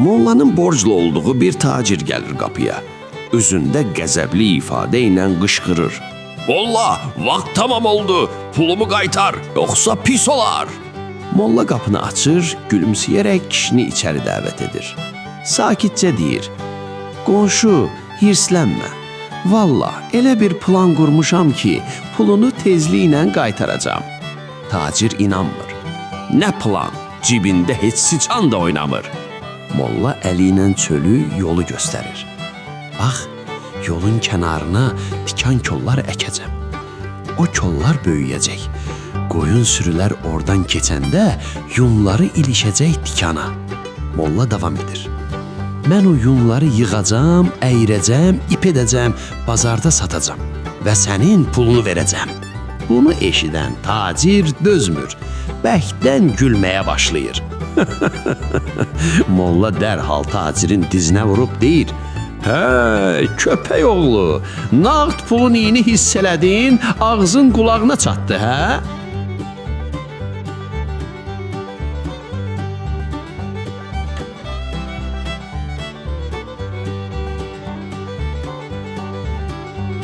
Mollanın borclu olduğu bir tacir gəlir qapıya. Üzündə qəzəbli ifadə ilə qışqırır. Molla, vaxt tamam oldu, pulumu qaytar, yoxsa pis olar. Molla qapını açır, gülümsəyərək kişini içəri dəvət edir. Sakitcə deyir, qonşu, hirslənmə. Valla, elə bir plan qurmuşam ki, pulunu tezliklə qaytaracam. Tacir inanmır. Nə plan? Cibində heç sıçan da oynamır. Molla əli ilə çölü, yolu göstərir. Bax, yolun kənarına tikan kollar əkəcəm. O kollar böyüyəcək. Qoyun sürülər oradan keçəndə yunları ilişəcək tikana. Molla davam edir. Mən o yunları yığacam, əyirəcəm, ip edəcəm, bazarda satacam və sənin pulunu verəcəm. Bunu eşidən tacir dözmür, bəkdən gülməyə başlayır. Molla dərhal tacirin dizinə vurub deyir, hə, köpək oğlu, nağd pulun iyini hiss elədin, ağzın qulağına çatdı, hə?